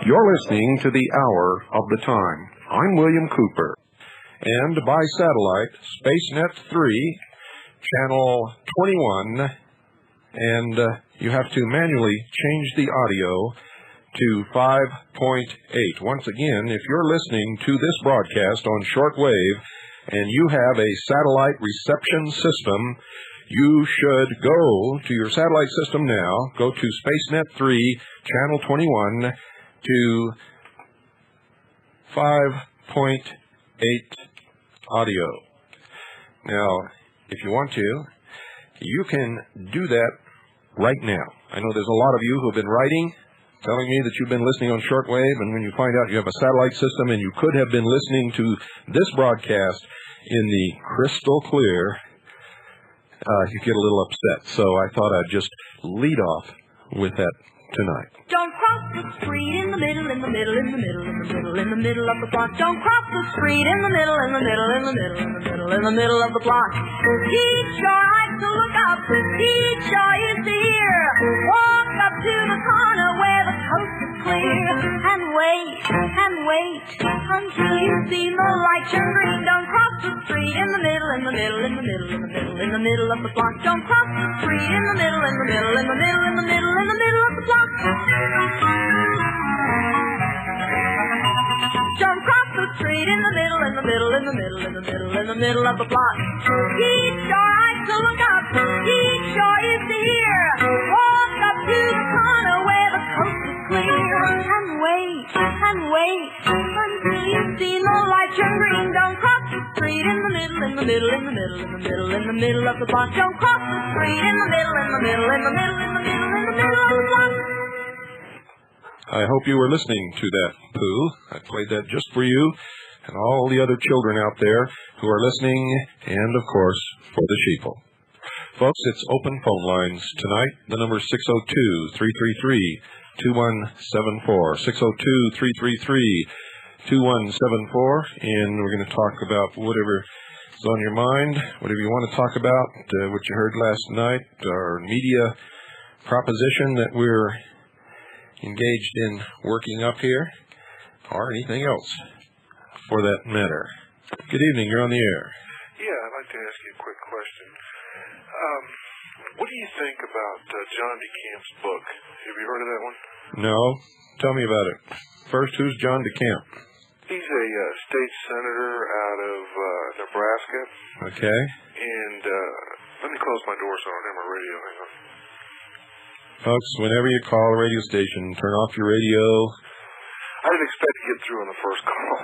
You're listening to the Hour of the Time. I'm William Cooper. And by satellite, SpaceNet 3, Channel 21, and you have to manually change the audio to 5.8. Once again, if you're listening to this broadcast on shortwave and you have a satellite reception system, you should go to your satellite system now, go to SpaceNet 3, Channel 21, to 5.8 audio. Now, if you want to, you can do that right now. I know there's a lot of you who have been writing, telling me that you've been listening on shortwave, and when you find out you have a satellite system and you could have been listening to this broadcast in the crystal clear, you get a little upset. So I thought I'd just lead off with that tonight. Don't cross the street in the middle, in the middle, in the middle, in the middle, in the middle of the block. Don't cross the street in the middle, in the middle, in the middle, in the middle, in the middle of the block. Teach your eyes to look up, teach your ears to hear. Walk up to the corner where the coast is clear, and wait until you see the light turn green. Don't cross the street in the middle, in the middle, in the middle, in the middle, in the middle of the block. Don't cross the street in the middle, in the middle, in the middle, in the middle, in the middle of the block. Don't cross the street in the middle, in the middle, in the middle, in the middle, in the middle of the block. Teach your eyes to look up, teach your ears to hear. Walk up to the corner where the coast is clear, and wait until you see the light turn green. Don't cross the street in the middle, in the middle, in the middle, in the middle, in the middle of the block. Don't cross the street in the middle, in the middle, in the middle, in the middle, in the middle of the block. I hope you were listening to that, Pooh. I played that just for you and all the other children out there who are listening, and, of course, for the sheeple. Folks, it's open phone lines tonight. The number is 602-333-2174, 602-333-2174, and we're going to talk about whatever is on your mind, whatever you want to talk about, what you heard last night, our media proposition that we're engaged in working up here, or anything else for that matter. Good evening, you're on the air. Yeah, I'd like to ask you a quick question. What do you think about John DeCamp's book? Have you heard of that one? No. Tell me about it. First, who's John DeCamp? He's a state senator out of Nebraska. Okay. And let me close my door so I don't have my radio. Hang on. Folks, whenever you call a radio station, turn off your radio. I didn't expect to get through on the first call.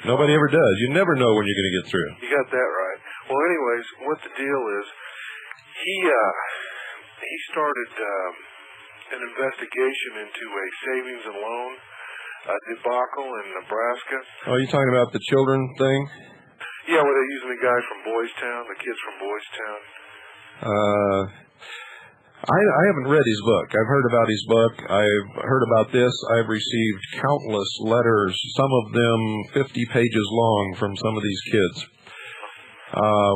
Nobody ever does. You never know when you're going to get through. You got that right. Well, anyways, what the deal is, he started an investigation into a savings and loan debacle in Nebraska. Oh, you talking about the children thing? Yeah, where they're using the guy from Boys Town, the kids from Boys Town. I haven't read his book. I've heard about his book. I've heard about this. I've received countless letters, some of them 50 pages long, from some of these kids.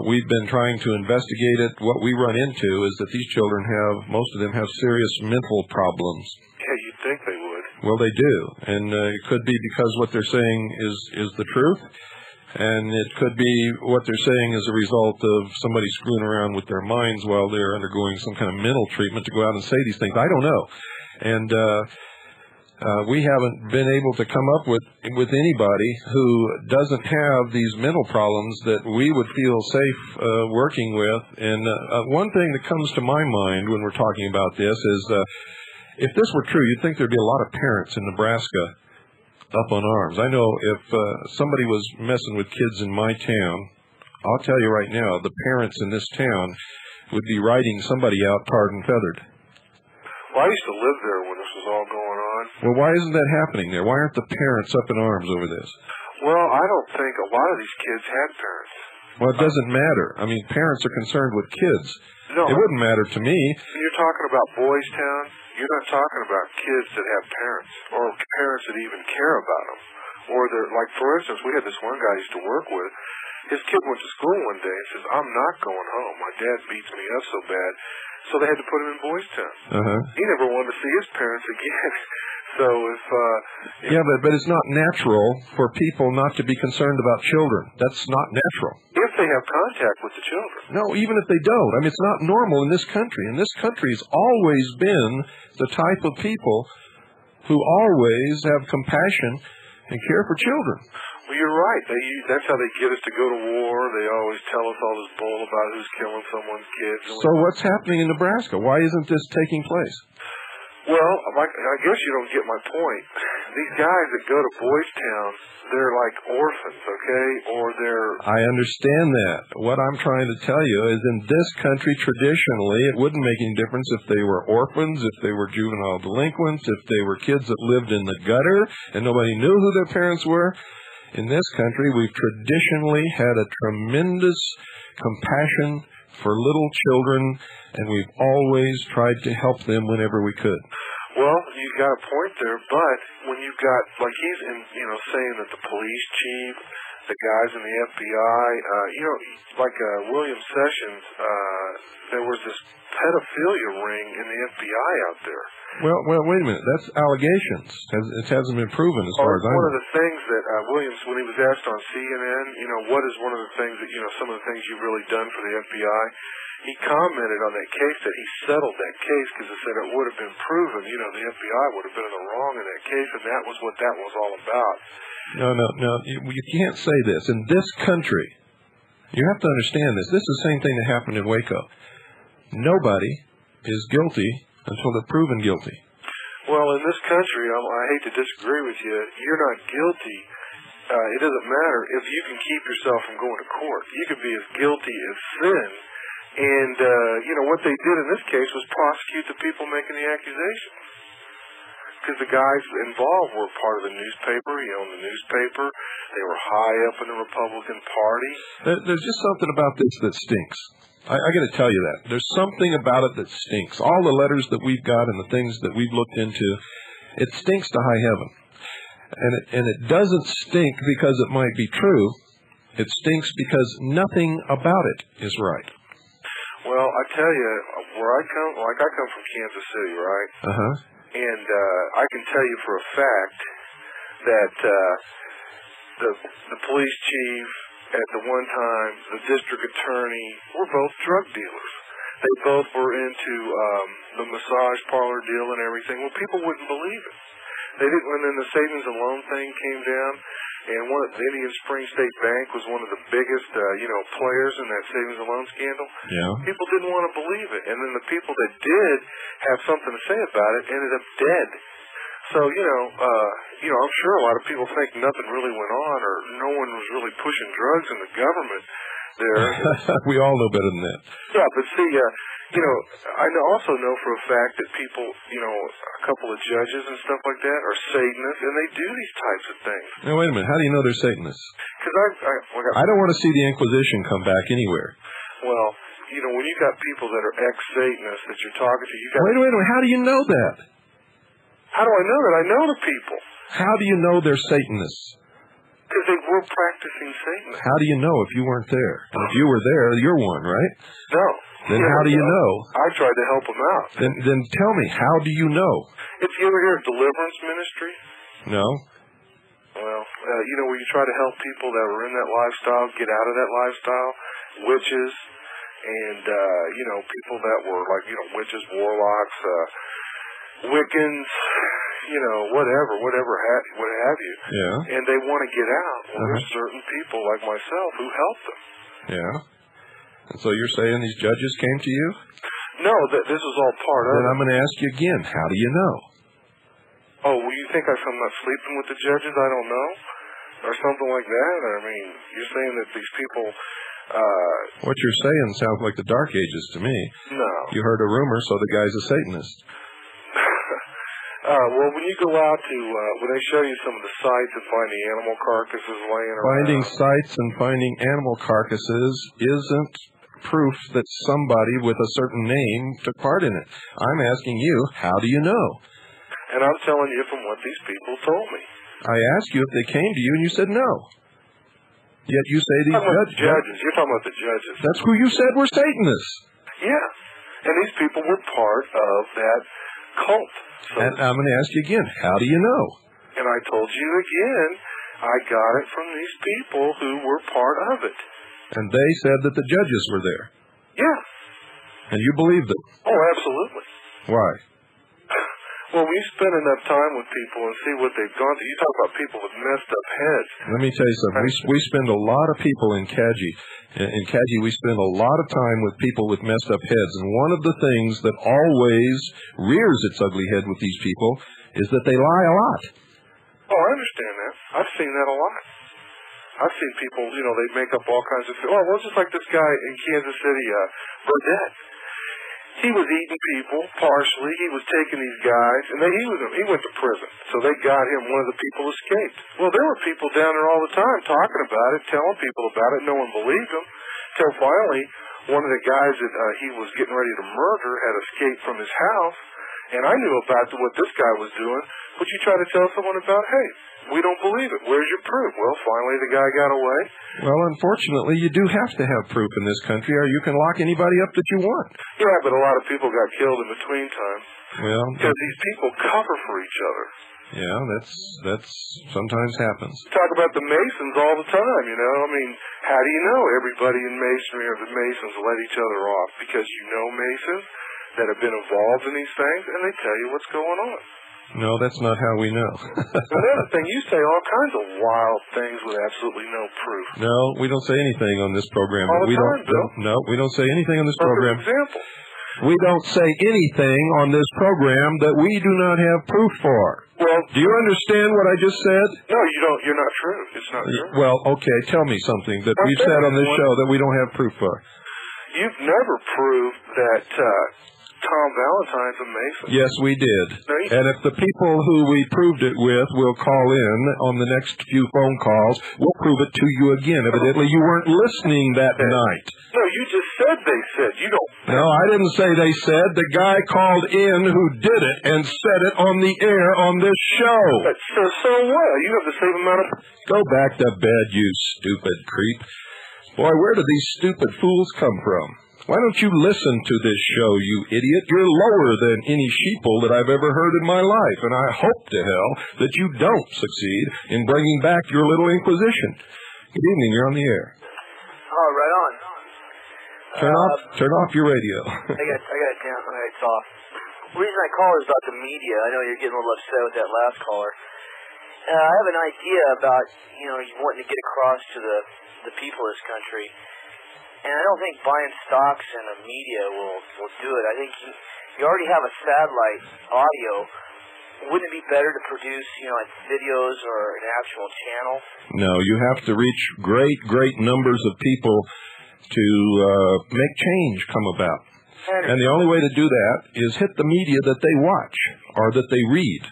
We've been trying to investigate it. What we run into is that these children most of them have serious mental problems. Yeah, you'd think they would. Well, they do. And it could be because what they're saying is the truth. And it could be what they're saying is a result of somebody screwing around with their minds while they're undergoing some kind of mental treatment to go out and say these things. I don't know. And We haven't been able to come up with anybody who doesn't have these mental problems that we would feel safe working with. And one thing that comes to my mind when we're talking about this is if this were true, you'd think there'd be a lot of parents in Nebraska up on arms. I know if somebody was messing with kids in my town, I'll tell you right now, the parents in this town would be writing somebody out tarred and feathered. Well, I used to live there when this was all going on. Well, why isn't that happening there? Why aren't the parents up in arms over this? Well, I don't think a lot of these kids had parents. Well, it doesn't matter. I mean, parents are concerned with kids. No. It wouldn't matter to me. You're talking about Boys Town. You're not talking about kids that have parents or parents that even care about them. Or they're, like, for instance, we had this one guy I used to work with. His kid went to school one day and says, I'm not going home. My dad beats me up so bad. So they had to put him in Boys Town. He never wanted to see his parents again. So if yeah, but it's not natural for people not to be concerned about children. That's not natural. If they have contact with the children. No, even if they don't. I mean, it's not normal in this country. And this country has always been the type of people who always have compassion and care for children. Well, you're right. That's how they get us to go to war. They always tell us all this bull about who's killing someone's kids. So what's happening in Nebraska? Why isn't this taking place? Well, I guess you don't get my point. These guys that go to Boys Town, they're like orphans, okay? Or they're... I understand that. What I'm trying to tell you is in this country, traditionally, it wouldn't make any difference if they were orphans, if they were juvenile delinquents, if they were kids that lived in the gutter and nobody knew who their parents were. In this country, we've traditionally had a tremendous compassion for little children, and we've always tried to help them whenever we could. Well, you've got a point there, but when you've got, like he's saying that the police chief, the guys in the FBI, like William Sessions, there was this pedophilia ring in the FBI out there. Well, wait a minute. That's allegations. It hasn't been proven as far as I know. One of the things that Williams, when he was asked on CNN, what is one of the things that, some of the things you've really done for the FBI, he commented on that case that he settled that case because he said it would have been proven, the FBI would have been in the wrong in that case, and that was what that was all about. No. You can't say this. In this country, you have to understand this. This is the same thing that happened in Waco. Nobody is guilty until they're proven guilty. Well, in this country, I hate to disagree with you, you're not guilty. It doesn't matter if you can keep yourself from going to court. You could be as guilty as sin. And, what they did in this case was prosecute the people making the accusations. Because the guys involved were part of the newspaper. He owned the newspaper. They were high up in the Republican Party. There's just something about this that stinks. I got to tell you that. There's something about it that stinks. All the letters that we've got and the things that we've looked into, it stinks to high heaven. And it doesn't stink because it might be true. It stinks because nothing about it is right. Well, I tell you, where I come from Kansas City, right? And I can tell you for a fact that the police chief, at the one time, the district attorney, were both drug dealers. They both were into the massage parlor deal and everything. Well, people wouldn't believe it. They didn't. When then the savings and loan thing came down, and the Indian Spring State Bank was one of the biggest, players in that savings and loan scandal. Yeah. People didn't want to believe it, and then the people that did have something to say about it ended up dead. So, I'm sure a lot of people think nothing really went on, or no one was really pushing drugs in the government there. We all know better than that. Yeah, but see, I also know for a fact that people, a couple of judges and stuff like that are Satanists, and they do these types of things. Now, wait a minute. How do you know they're Satanists? Because I don't want to see the Inquisition come back anywhere. Well, when you got people that are ex-Satanists that you're talking to, you got... Wait a minute. How do you know that? How do I know that? I know the people. How do you know they're Satanists? Because they were practicing Satanism. How do you know if you weren't there? And if you were there, you're one, right? No. Then how do you know? I tried to help them out. Then tell me, how do you know? If you ever hear of deliverance ministry? No. Well, where you try to help people that were in that lifestyle get out of that lifestyle, witches, and, people that were like, witches, warlocks, Wiccans, whatever, what have you. Yeah. And they want to get out. Well, there's certain people like myself who help them. Yeah. And so you're saying these judges came to you? No, this is all part of it. Then I'm going to ask you again, how do you know? Oh, well, you think I'm not sleeping with the judges? I don't know? Or something like that? I mean, you're saying that these people... What you're saying sounds like the Dark Ages to me. No. You heard a rumor, so the guy's a Satanist. Well, when you go out to, when they show you some of the sites and find the animal carcasses laying around... Finding sites and finding animal carcasses isn't proof that somebody with a certain name took part in it. I'm asking you, how do you know? And I'm telling you from what these people told me. I asked you if they came to you, and you said no. Yet you say these judges. You're talking about the judges. That's who you said were Satanists. Yeah. And these people were part of that cult. So, and I'm going to ask you again, how do you know? And I told you again, I got it from these people who were part of it. And they said that the judges were there. Yeah. And you believed them? Oh, absolutely. Why? Well, we spend enough time with people and see what they've gone through. You talk about people with messed up heads. Let me tell you something. We spend a lot of people in Kaji. In Kaji, we spend a lot of time with people with messed up heads. And one of the things that always rears its ugly head with these people is that they lie a lot. Oh, I understand that. I've seen that a lot. I've seen people, they make up all kinds of... Oh, well, it's just like this guy in Kansas City, Burdett. He was eating people, partially. He was taking these guys, and he went to prison. So they got him. One of the people escaped. Well, there were people down there all the time talking about it, telling people about it. No one believed him. Till finally, one of the guys that he was getting ready to murder had escaped from his house, and I knew about what this guy was doing. Would you try to tell someone about, hey, we don't believe it. Where's your proof? Well, finally the guy got away. Well, unfortunately, you do have to have proof in this country, or you can lock anybody up that you want. Yeah, but a lot of people got killed in between time. Well, because these people cover for each other. Yeah, that's sometimes happens. Talk about the Masons all the time, I mean, how do you know everybody in Masonry or the Masons let each other off? Because you know Masons that have been involved in these things, and they tell you what's going on. No, that's not how we know. Another thing, you say all kinds of wild things with absolutely no proof. No, we don't say anything on this program. All the time, Bill. No, we don't say anything on this program. For example. We don't say anything on this program that we do not have proof for. Well, do you understand what I just said? No, you don't. You're not true. It's not true. Well, okay, tell me something that we've said on this show that we don't have proof for. You've never proved that Tom Valentine's a Mason. Yes, we did. And if the people who we proved it with will call in on the next few phone calls, we'll prove it to you again. Evidently, you weren't listening that night. No, you just said they said. You don't. No, I didn't say they said. The guy called in who did it and said it on the air on this show. So what? You have the same amount of... Go back to bed, you stupid creep. Boy, where do these stupid fools come from? Why don't you listen to this show, you idiot? You're lower than any sheeple that I've ever heard in my life, and I hope to hell that you don't succeed in bringing back your little Inquisition. Good evening, you're on the air. Oh, right on. Turn off your radio. I got it down. It's off. The reason I call is about the media. I know you're getting a little upset with that last caller. I have an idea about, you wanting to get across to the people of this country. And I don't think buying stocks in the media will do it. I think you already have a satellite audio. Wouldn't it be better to produce, like videos or an actual channel? No, you have to reach great numbers of people to make change come about. And the only way to do that is hit the media that they watch or that they read.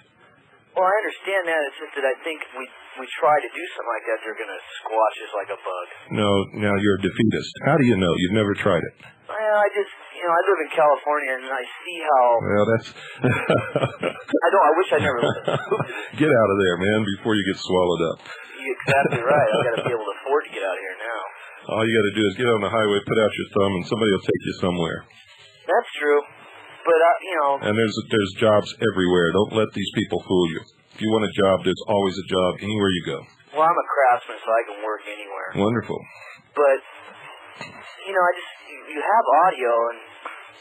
Well, I understand that. It's just that I think if we try to do something like that, they're going to squash us like a bug. No, now you're a defeatist. How do you know? You've never tried it. Well, I just, I live in California, and I see how... Well, that's... I wish I never lived. Get out of there, man, before you get swallowed up. You're exactly right. I've got to be able to afford to get out of here now. All you got to do is get on the highway, put out your thumb, and somebody will take you somewhere. That's true. But, And there's jobs everywhere. Don't let these people fool you. If you want a job, there's always a job anywhere you go. Well, I'm a craftsman, so I can work anywhere. Wonderful. But, you have audio, and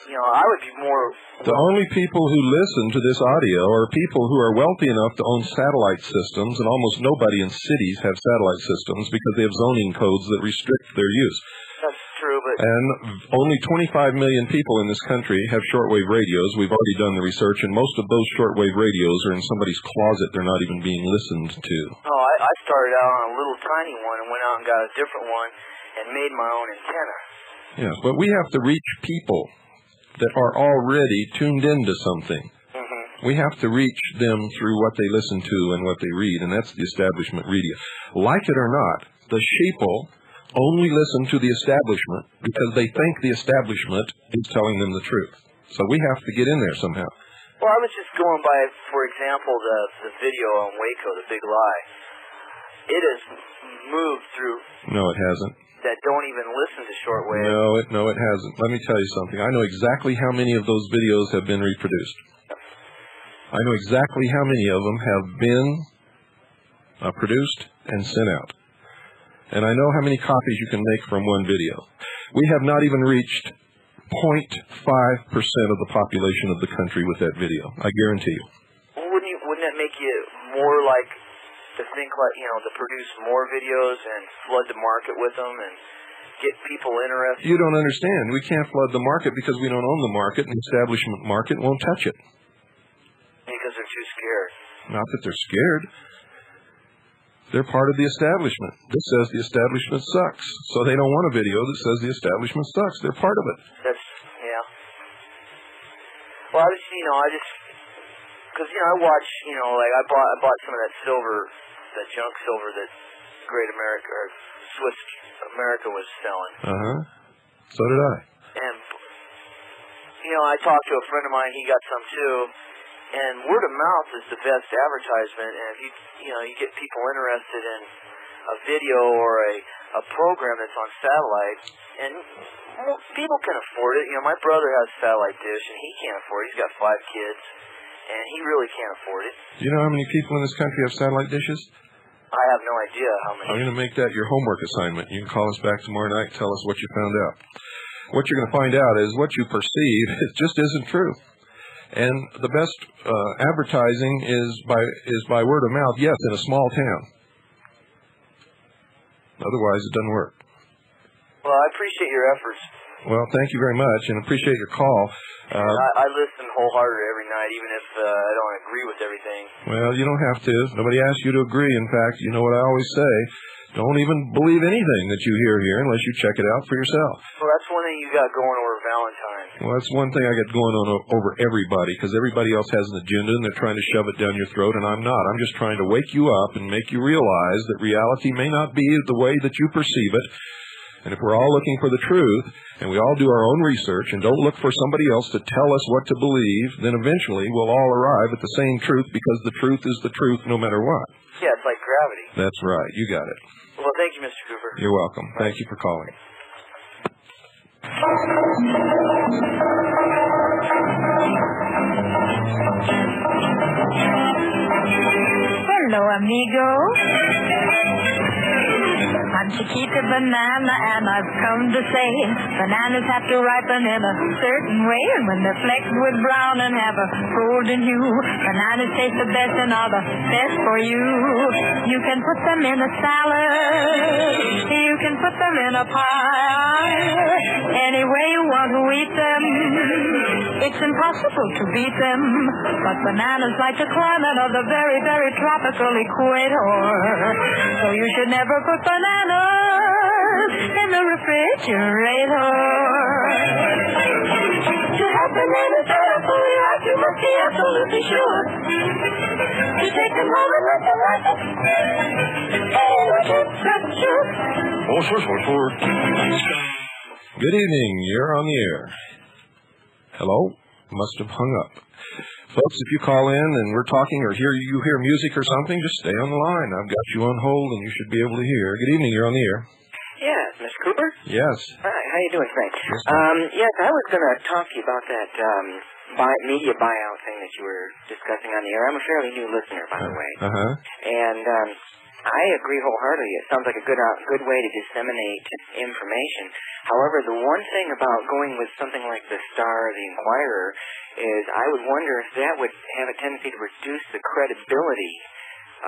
I would be more... The only people who listen to this audio are people who are wealthy enough to own satellite systems, and almost nobody in cities have satellite systems because they have zoning codes that restrict their use. That's true, but... And only 25 million people in this country have shortwave radios. We've already done the research, and most of those shortwave radios are in somebody's closet. They're not even being listened to. Oh, I started out on a little tiny one and went out and got a different one and made my own antenna. Yeah, but we have to reach people that are already tuned into something. Mm-hmm. We have to reach them through what they listen to and what they read, and that's the establishment radio. Like it or not, the sheeple only listen to the establishment because they think the establishment is telling them the truth. So we have to get in there somehow. Well, I was just going by, for example, the video on Waco, The Big Lie. It has moved through... No, it hasn't. That don't even listen to shortwave. No, it hasn't. Let me tell you something. I know exactly how many of those videos have been reproduced. I know exactly how many of them have been produced and sent out. And I know how many copies you can make from one video. We have not even reached 0.5% of the population of the country with that video. I guarantee you. Well, wouldn't that make you more like... to think like, to produce more videos and flood the market with them and get people interested? You don't understand. We can't flood the market because we don't own the market, and the establishment market won't touch it. Because they're too scared. Not that they're scared. They're part of the establishment. This says the establishment sucks. So they don't want a video that says the establishment sucks. They're part of it. Yeah. Well, because, I watch, like I bought some of that silver, that junk silver that Great America, or Swiss America was selling. So did I. And, I talked to a friend of mine, he got some too, and word of mouth is the best advertisement, and if you get people interested in a video or a program that's on satellite, and people can afford it. My brother has a satellite dish, and he can't afford it. He's got 5 kids. And he really can't afford it. Do you know how many people in this country have satellite dishes? I have no idea how many. I'm going to make that your homework assignment. You can call us back tomorrow night and tell us what you found out. What you're going to find out is what you perceive, it just isn't true. And the best advertising is by word of mouth, yes, in a small town. Otherwise, it doesn't work. Well, I appreciate your efforts. Well, thank you very much, and appreciate your call. I listen wholeheartedly every night, even if I don't agree with everything. Well, you don't have to. Nobody asks you to agree. In fact, you know what I always say. Don't even believe anything that you hear here unless you check it out for yourself. Well, that's one thing you got going over Valentine's. Well, that's one thing I got going on over everybody, because everybody else has an agenda, and they're trying to shove it down your throat, and I'm not. I'm just trying to wake you up and make you realize that reality may not be the way that you perceive it. And if we're all looking for the truth, and we all do our own research and don't look for somebody else to tell us what to believe, then eventually we'll all arrive at the same truth, because the truth is the truth no matter what. Yeah, it's like gravity. That's right. You got it. Well, thank you, Mr. Cooper. You're welcome. Thank you for calling. Hello, amigo. I'm Chiquita Banana, and I've come to say bananas have to ripen in a certain way, and when they're flecked with brown and have a golden hue, bananas taste the best and are the best for you. You can put them in a salad, you can put them in a pie, any way you want to eat them. It's impossible to beat them, but bananas like the climate of the very, very tropical equator, so you should never put bananas in the refrigerator. To have bananas that are fully ripe, you must be absolutely sure to take them home and let them ripen anywhere temperature. Oh, sure. Good evening. You're on the air. Hello? Must have hung up. Folks, if you call in and we're talking or you hear music or something, just stay on the line. I've got you on hold and you should be able to hear. Good evening. You're on the air. Yes, Mr. Cooper? Yes. Hi, how you doing, Frank? Yes, I was going to talk to you about that media buyout thing that you were discussing on the air. I'm a fairly new listener, by the way. Uh-huh. And I agree wholeheartedly. It sounds like a good way to disseminate information. However, the one thing about going with something like the Star or the Inquirer is I would wonder if that would have a tendency to reduce the credibility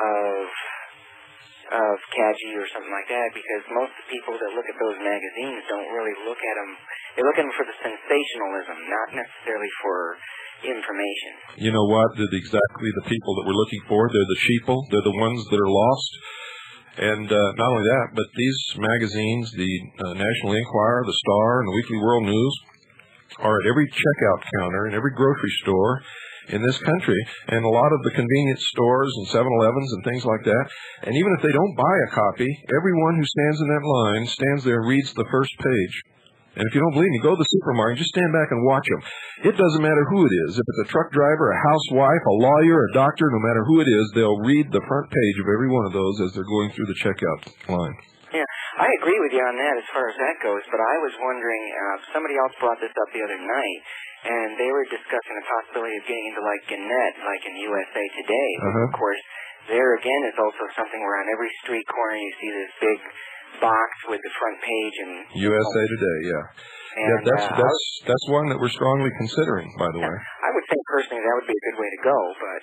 of CAGI or something like that, because most people that look at those magazines don't really look at them. They look at them for the sensationalism, not necessarily for information. You know what? They're exactly the people that we're looking for. They're the sheeple. They're the ones that are lost. And not only that, but these magazines, the National Enquirer, the Star, and the Weekly World News, are at every checkout counter in every grocery store in this country, and a lot of the convenience stores and 7-Elevens and things like that. And even if they don't buy a copy, everyone who stands in that line stands there and reads the first page. And if you don't believe me, go to the supermarket, just stand back and watch them. It doesn't matter who it is. If it's a truck driver, a housewife, a lawyer, a doctor, no matter who it is, they'll read the front page of every one of those as they're going through the checkout line. Yeah, I agree with you on that as far as that goes, but I was wondering, somebody else brought this up the other night, and they were discussing the possibility of getting into like Gannett, like in USA Today. Of course, there again is also something where on every street corner you see this big box with the front page and USA Today, yeah. And that's one that we're strongly considering, by the way. I would think personally that would be a good way to go, but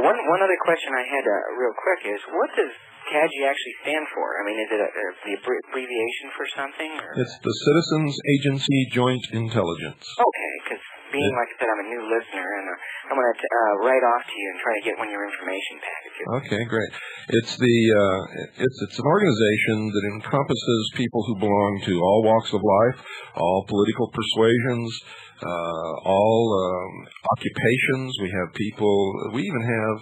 one other question I had real quick is, what does CAGI actually stand for? I mean, is it the abbreviation for something? Or? It's the Citizens Agency Joint Intelligence. Okay, because being, like I said, I'm a new listener, and I'm going to write off to you and try to get one of your information packages. Okay, great. It's it's an organization that encompasses people who belong to all walks of life, all political persuasions, all occupations. We have people, we even have,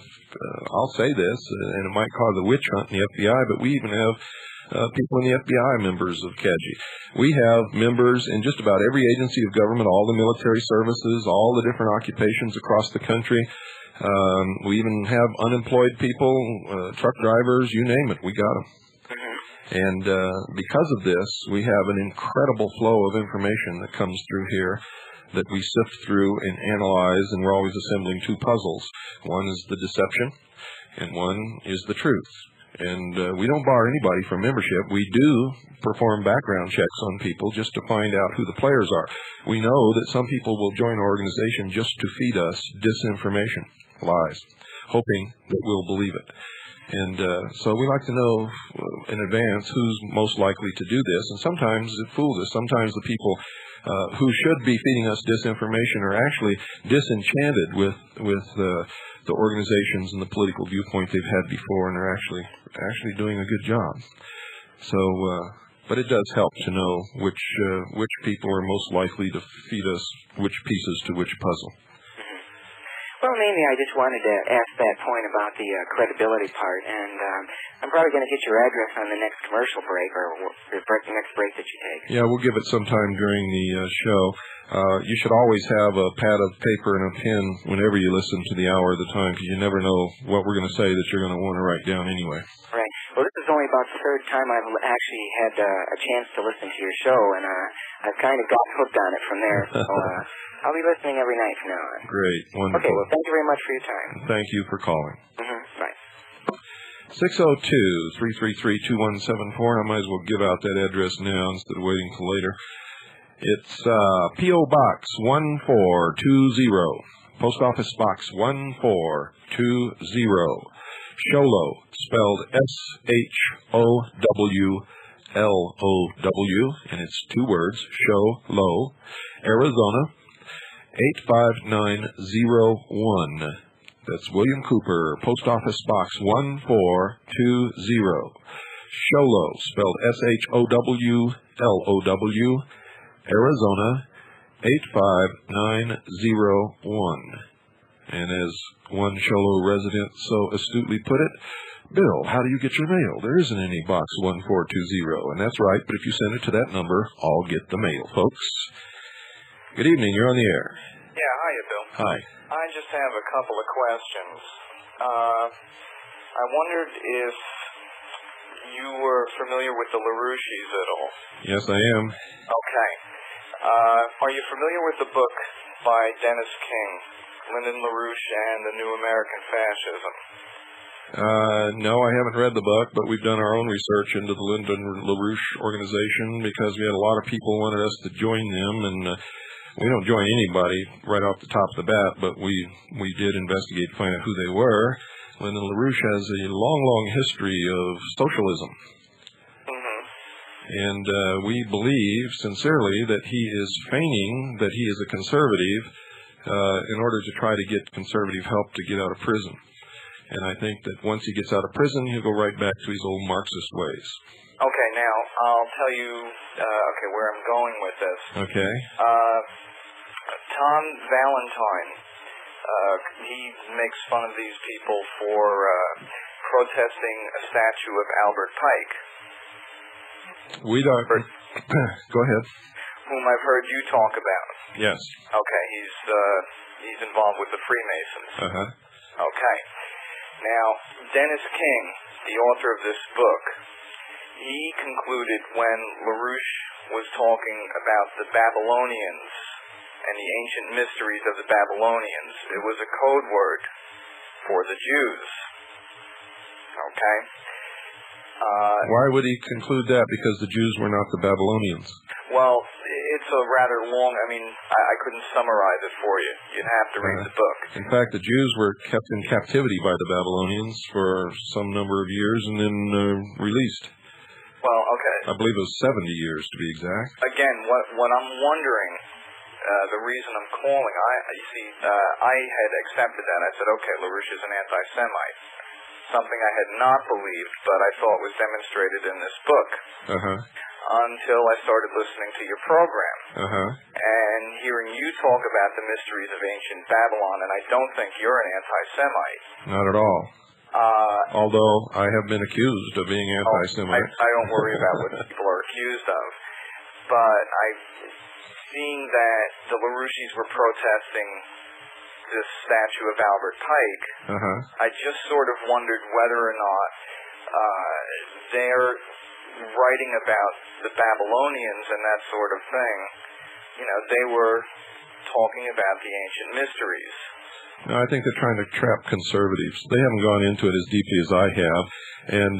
I'll say this, and it might cause a witch hunt in the FBI, but we even have people in the FBI members of CAGI. We have members in just about every agency of government, all the military services, all the different occupations across the country. We even have unemployed people, truck drivers, you name it, we got them. And because of this, we have an incredible flow of information that comes through here that we sift through and analyze, and we're always assembling two puzzles. One is the deception, and one is the truth. And we don't bar anybody from membership. We do perform background checks on people just to find out who the players are. We know that some people will join our organization just to feed us disinformation, lies, hoping that we'll believe it. And so we like to know in advance who's most likely to do this. And sometimes it fools us. Sometimes the people who should be feeding us disinformation are actually disenchanted with the organizations and the political viewpoint they've had before, and they're actually doing a good job. So, but it does help to know which people are most likely to feed us which pieces to which puzzle. Well, mainly I just wanted to ask that point about the credibility part, and I'm probably going to get your address on the next commercial break or the next break that you take. Yeah, we'll give it some time during the show. You should always have a pad of paper and a pen whenever you listen to the Hour of the Time, because you never know what we're going to say that you're going to want to write down anyway. Right. Well, this is only about the third time I've actually had a chance to listen to your show, and I've kind of got hooked on it from there. So I'll be listening every night from now on. Great. Wonderful. Okay, well, thank you very much for your time. Thank you for calling. Bye. 602-333-2174. I might as well give out that address now instead of waiting till later. It's P.O. Box 1420. Post Office Box 1420. Sholo, spelled S-H-O-W-L-O-W, and it's two words, Sholo, Arizona, 85901. That's William Cooper, Post Office Box 1420. Sholo, spelled S-H-O-W-L-O-W, Arizona, 85901. And as one Sholo resident so astutely put it, Bill, how do you get your mail? There isn't any Box 1420. And that's right, but if you send it to that number, I'll get the mail, folks. Good evening, you're on the air. Yeah, hiya, Bill. Hi. I just have a couple of questions. I wondered if you were familiar with the LaRouches at all. Yes, I am. Okay. Are you familiar with the book by Dennis King, Lyndon LaRouche and the New American Fascism? No, I haven't read the book, but we've done our own research into the Lyndon LaRouche organization because we had a lot of people wanted us to join them, and we don't join anybody right off the top of the bat, but we did investigate to find out who they were. Lyndon LaRouche has a long history of socialism. And we believe sincerely that he is feigning that he is a conservative in order to try to get conservative help to get out of prison. And I think that once he gets out of prison, he'll go right back to his old Marxist ways. Okay, now I'll tell you where I'm going with this. Okay. Tom Valentine, he makes fun of these people for protesting a statue of Albert Pike. We don't. Go ahead. Whom I've heard you talk about. Yes. Okay, he's involved with the Freemasons. Okay. Now, Dennis King, the author of this book, he concluded when LaRouche was talking about the Babylonians and the ancient mysteries of the Babylonians, it was a code word for the Jews. Okay? Why would he conclude that? Because the Jews were not the Babylonians. Well, it's a rather long, I couldn't summarize it for you. You'd have to read the book. In fact, the Jews were kept in captivity by the Babylonians for some number of years and then released. Well, okay. I believe it was 70 years to be exact. Again, what I'm wondering, the reason I'm calling, I had accepted that. I said, okay, LaRouche is an anti-Semite. Something I had not believed, but I thought was demonstrated in this book. Until I started listening to your program. And hearing you talk about the mysteries of ancient Babylon, and I don't think you're an anti-Semite. Not at all. Although I have been accused of being anti-Semite. I don't worry about what people are accused of. But seeing that the LaRouches were protesting this statue of Albert Pike, I just sort of wondered whether or not they're writing about the Babylonians and that sort of thing. They were talking about the ancient mysteries. No, I think they're trying to trap conservatives. They haven't gone into it as deeply as I have. And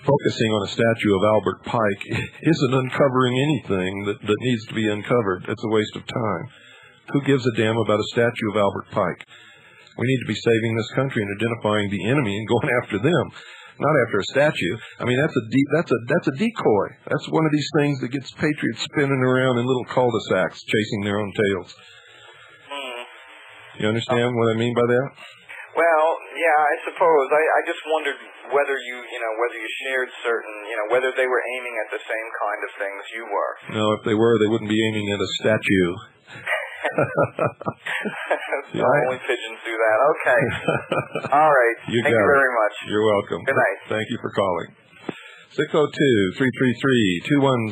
focusing on a statue of Albert Pike isn't uncovering anything that needs to be uncovered. It's a waste of time. Who gives a damn about a statue of Albert Pike? We need to be saving this country and identifying the enemy and going after them, not after a statue. That's a decoy. That's one of these things that gets patriots spinning around in little cul-de-sacs, chasing their own tails. You understand what I mean by that? Well, yeah, I suppose. I just wondered whether you shared certain, whether they were aiming at the same kind of things you were. No, if they were, they wouldn't be aiming at a statue. Only pigeons do that. Okay. All right. Thank you very much. You're welcome. Good night. Thank you for calling.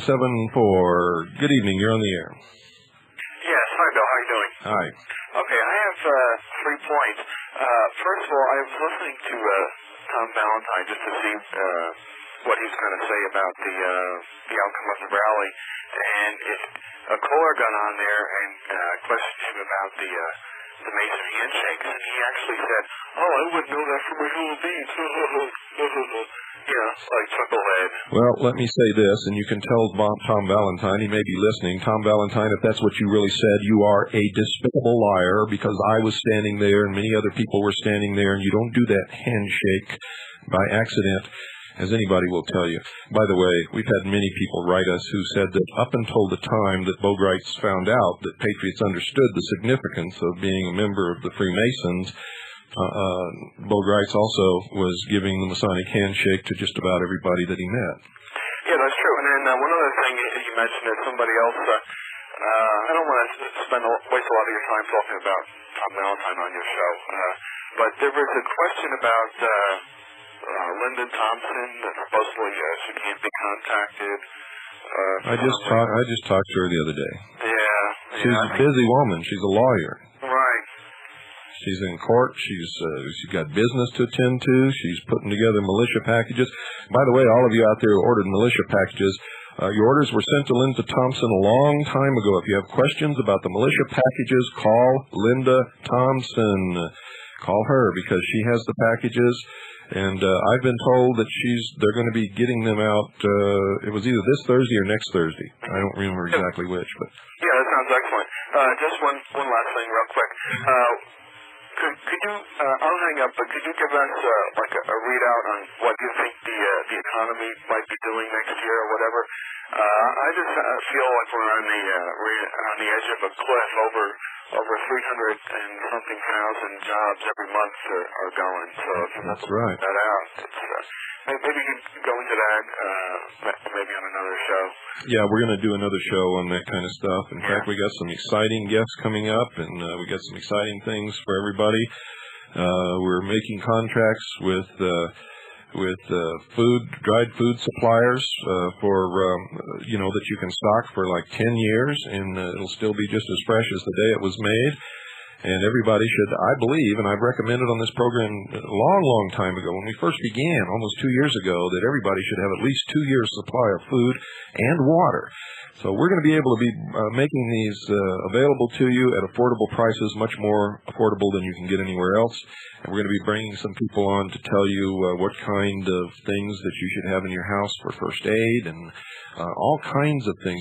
602-333-2174. Good evening. You're on the air. Yes. Hi, Bill. How are you doing? Hi. Okay. I have 3 points. First of all, I was listening to Tom Valentine just to see what he's going to say about the outcome of the rally, and a caller got on there and questioned him about the Mason handshakes, and he actually said, "Oh, I wouldn't know that from a human being." Like chucklehead. Well, let me say this, and you can tell Tom Valentine, he may be listening. Tom Valentine, if that's what you really said, you are a despicable liar, because I was standing there and many other people were standing there, and you don't do that handshake by accident, as anybody will tell you. By the way, we've had many people write us who said that up until the time that Bogarts found out that patriots understood the significance of being a member of the Freemasons, Bogarts also was giving the Masonic handshake to just about everybody that he met. Yeah, that's true. And then one other thing you mentioned that somebody else, I don't want to waste a lot of your time talking about Tom Valentine on your show, but there was a question about Lyndon Thompson, that supposedly she can't be contacted. I just talked to her the other day. Yeah. She's a busy woman. She's a lawyer. Right. She's in court. She's got business to attend to. She's putting together militia packages. By the way, all of you out there who ordered militia packages, your orders were sent to Linda Thompson a long time ago. If you have questions about the militia packages, call Linda Thompson. Call her, because she has the packages. And I've been told that they're going to be getting them out. It was either this Thursday or next Thursday. I don't remember exactly which, but yeah, that sounds excellent. Just one last thing, real quick. Could you? I'll hang up, but could you give us like a readout on what you think the economy might be doing next year or whatever? I just feel like we're on the edge of a cliff. Over 300 and something thousand jobs every month are going. So if you that's right. That out, maybe you could go into that maybe on another show. Yeah, we're going to do another show on that kind of stuff. In fact, we got some exciting guests coming up, and we got some exciting things for everybody. We're making contracts with dried food suppliers for that you can stock for like 10 years, and it'll still be just as fresh as the day it was made. And everybody should, I believe, and I've recommended on this program a long time ago, when we first began, almost 2 years ago, that everybody should have at least 2 years' supply of food and water. So we're going to be able to be making these available to you at affordable prices, much more affordable than you can get anywhere else. And we're going to be bringing some people on to tell you what kind of things that you should have in your house for first aid and all kinds of things.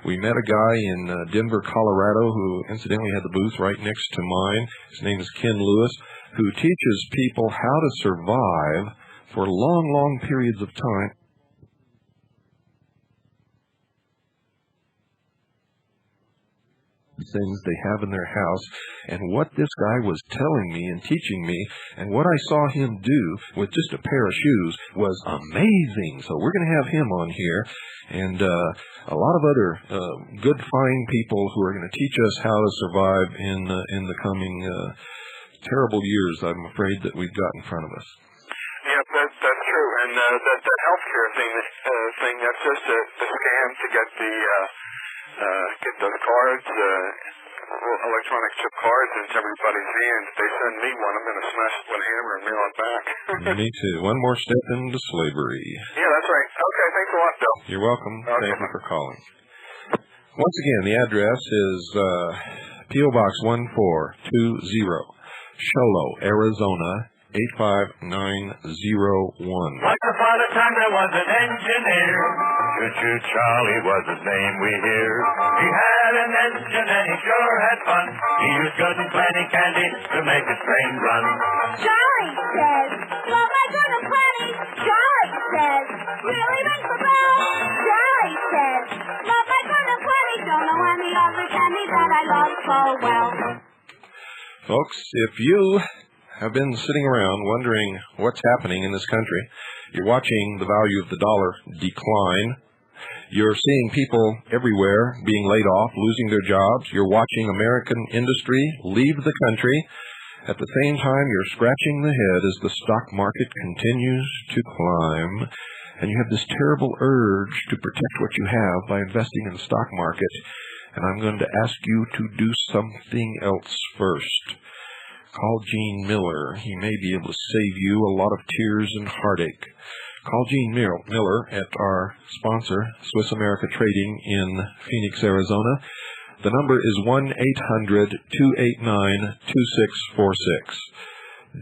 We met a guy in Denver, Colorado, who incidentally had the booth right next to mine. His name is Ken Lewis, who teaches people how to survive for long periods of time. Things they have in their house, and what this guy was telling me and teaching me, and what I saw him do with just a pair of shoes was amazing. So we're going to have him on here, and a lot of other good, fine people who are going to teach us how to survive in the coming terrible years, I'm afraid, that we've got in front of us. Yeah, that's true, and that healthcare thing, that's just a scam to get those cards, electronic chip cards into everybody's hands. If they send me one, I'm going to smash it with a hammer and mail it back. Me too. One more step into slavery. Yeah, that's right. Okay, thanks a lot, Bill. You're welcome. Okay. Thank you for calling. Once again, the address is P.O. Box 1420, Sholo, Arizona, 85901. Once upon a time there was an engineer. Choo-choo Charlie was his name we hear. He had an engine and he sure had fun. He used good and plenty candy to make his train run. Charlie says, well, my goodness, honey. Charlie says, really ring the bell. Charlie says, well, my goodness, honey. Don't know any other candy that I love so well. Folks, if you have been sitting around wondering what's happening in this country, you're watching the value of the dollar decline. You're seeing people everywhere being laid off, losing their jobs. You're watching American industry leave the country. At the same time, you're scratching the head as the stock market continues to climb. And you have this terrible urge to protect what you have by investing in the stock market. And I'm going to ask you to do something else first. Call Gene Miller. He may be able to save you a lot of tears and heartache. Call Gene Miller at our sponsor, Swiss America Trading in Phoenix, Arizona. The number is 1-800-289-2646.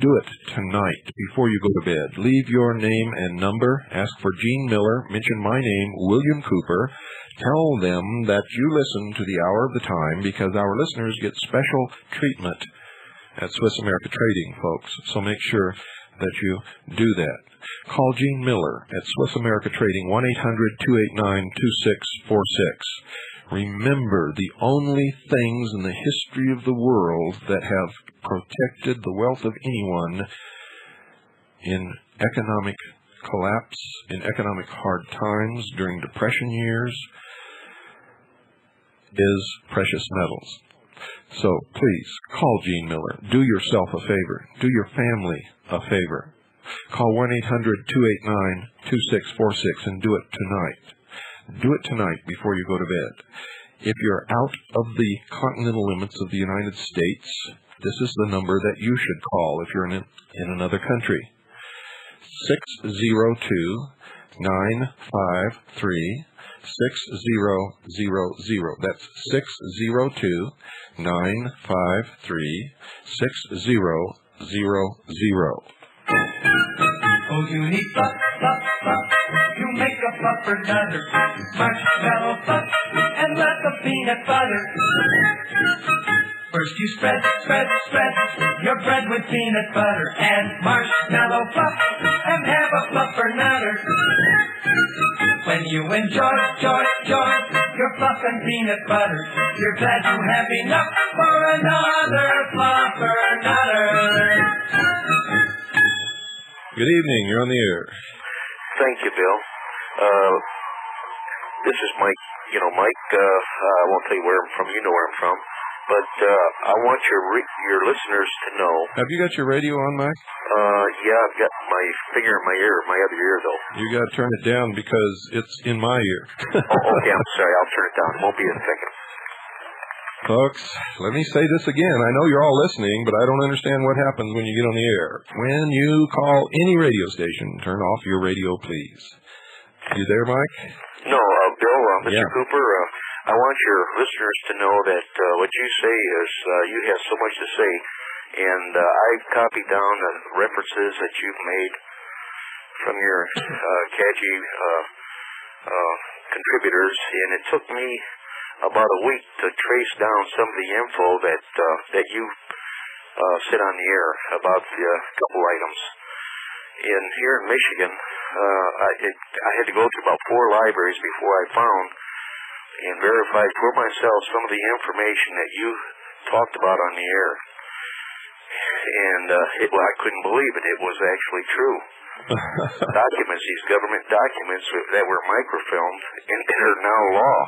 Do it tonight before you go to bed. Leave your name and number. Ask for Gene Miller. Mention my name, William Cooper. Tell them that you listen to the Hour of the Time because our listeners get special treatment at Swiss America Trading, folks. So make sure that you do that. Call Gene Miller at Swiss America Trading, 1-800-289-2646. Remember, the only things in the history of the world that have protected the wealth of anyone in economic collapse, in economic hard times, during Depression years, is precious metals. So please, call Gene Miller. Do yourself a favor. Do your family a favor. Call 1-800-289-2646 and do it tonight. Do it tonight before you go to bed. If you're out of the continental limits of the United States, this is the number that you should call if you're in another country. 602-953-6000. That's 602-953-6000. Oh, you need fluff, fluff, fluff. You make a fluffer nutter. Marshmallow fluff and lots of peanut butter. First you spread, spread, spread your bread with peanut butter and marshmallow fluff and have a fluffer nutter. When you enjoy, joy, joy your fluff and peanut butter, you're glad you have enough for another fluffer nutter. Good evening. You're on the air. Thank you, Bill. This is Mike. You know, Mike, I won't tell you where I'm from. You know where I'm from. But I want your listeners to know. Have you got your radio on, Mike? Yeah, I've got my finger in my ear, my other ear, though. You got to turn it down because it's in my ear. Oh, okay, I'm sorry. I'll turn it down. It won't be a second. Folks, let me say this again. I know you're all listening, but I don't understand what happens when you get on the air. When you call any radio station, turn off your radio, please. You there, Mike? No, Bill, Mr. Yeah. Cooper, I want your listeners to know that what you say is you have so much to say, and I've copied down the references that you've made from your catchy contributors, and it took me about a week to trace down some of the info that you said on the air about the couple items. Here in Michigan, I had to go through about 4 libraries before I found and verified for myself some of the information that you talked about on the air. And I couldn't believe it. It was actually true. Documents, these government documents that were microfilmed and are now law.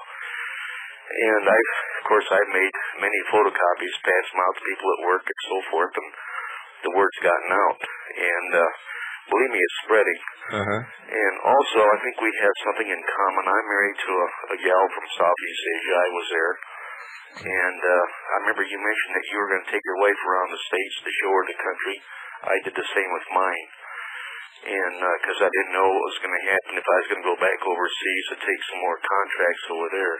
And of course, I've made many photocopies, passed them out to people at work and so forth, and the word's gotten out. And believe me, it's spreading. And also, I think we have something in common. I'm married to a gal from Southeast Asia. I was there. And I remember you mentioned that you were going to take your wife around the States to show her the country. I did the same with mine. And because I didn't know what was going to happen if I was going to go back overseas to take some more contracts over there.